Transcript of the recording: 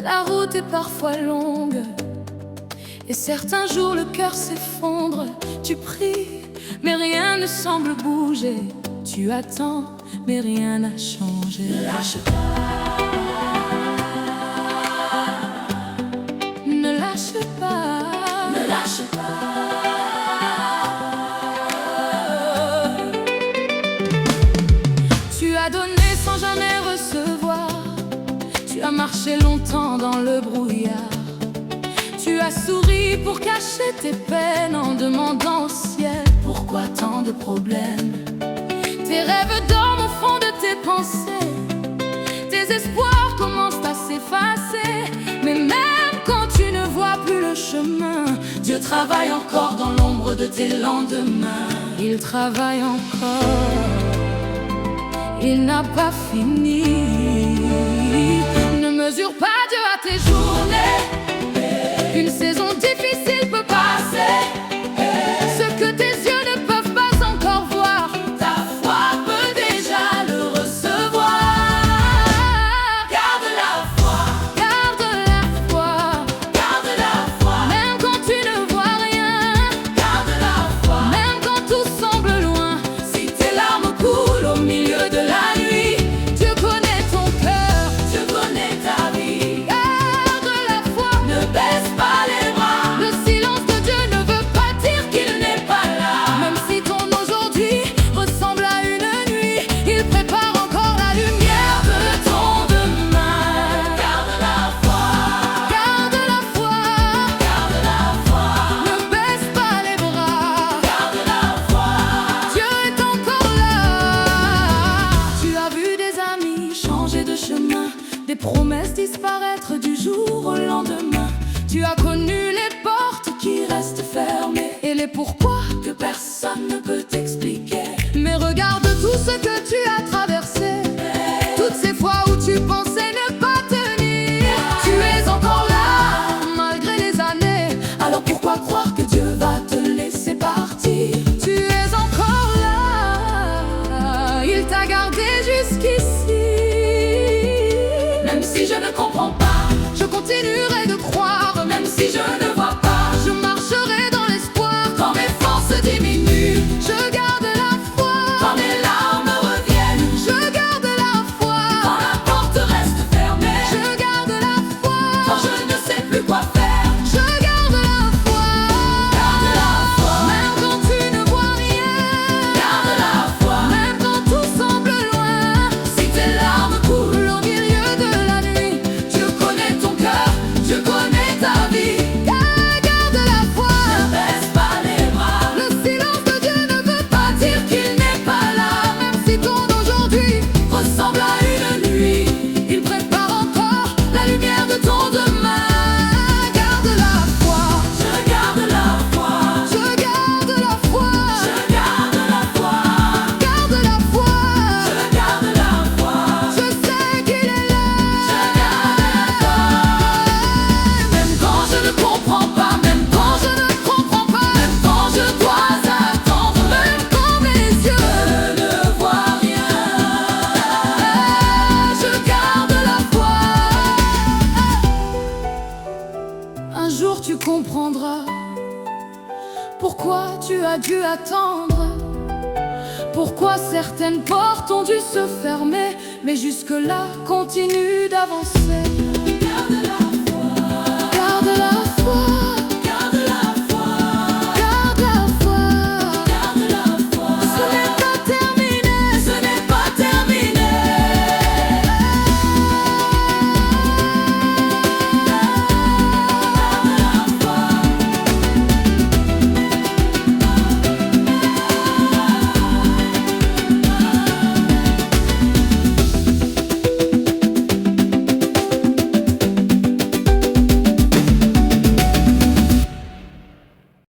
La route est parfois longue, et certains jours le cœur s'effondre. Tu pries, mais rien ne semble bouger. Tu attends, mais rien n'a changé. Ne lâche pas, ne lâche pas, ne lâche pas. Tu as donné sans jamais recevoir. Tu as marché longtemps dans le brouillard. Tu as souri pour cacher tes peines en demandant au ciel pourquoi tant de problèmes. Tes rêves dorment au fond de tes pensées. Tes espoirs commencent à s'effacer. Mais même quand tu ne vois plus le chemin, Dieu travaille encore dans l'ombre de tes lendemains. Il travaille encore, il n'a pas fini. Ne mesure pas Dieu à tes journées. Une saison difficile peut passer. Ce que tes yeux ne peuvent pas encore voir, Ta foi peut déjà le recevoir. Garde la foi, garde la foi. garde la foi, Même quand tu ne vois rien, garde la foi. même quand tout semble loin. Si tes larmes coulent au milieu de la nuit, Dieu connaît ton cœur, Dieu connaît ta vie. garde la foi. Ne baisse pas les bras, Le silence de Dieu ne veut pas dire qu'il n'est pas là. même si ton aujourd'hui ressemble à une nuit, il prépare encore la lumière de ton demain. Garde la foi, Garde la foi, garde la foi, ne baisse pas les bras. garde la foi. Dieu est encore là. Tu as vu des amis changer de chemin, des promesses disparaître du jour au lendemain. Tu as connu les portes qui restent fermées et les pourquoi Que personne ne peut t'expliquer. Mais regarde tout ce que tu as traversé, toutes ces fois où tu pensais ne pas tenir. Tu es encore là, malgré les années. Alors pourquoi croire que Dieu va te laisser partir? Tu es encore là, il t'a gardé jusqu'ici. Même si je ne comprends pas, Je continuerai de croire, même si je ne vois pas, je marcherai dans l'espoir. quand mes forces diminuent, Je garde la foi, quand mes larmes reviennent, je garde la foi, quand la porte reste fermée, je garde la foi, quand je ne sais plus quoi faire. je garde la foi. Garde la foi, Même quand tu ne vois rien, garde la foi. même quand tout semble loin. Si tes larmes coulent, Au milieu de la nuit, Dieu connaît ton cœur, Dieu connaît ta vie. garde la foi. Ne baisse pas les bras, Le silence de Dieu ne veut pas pas dire qu'il n'est pas là. même si ton aujourd'hui Ressemble à une nuit, il prépare encore la lumière de ton demain. Garde la foi, je garde la foi, je garde la foi, je garde la foi, garde la foi. je garde la foi, Je sais qu'il est là. je garde la foi. Même quand je ne comprends pas, même quand Je ne comprends pas, même quand je dois attendre, même quand mes yeux, je ne vois rien. je garde la foi. Un jour tu comprendras pourquoi tu as dû attendre, pourquoi certaines portes ont dû se fermer, mais jusque-là continue d'avancer.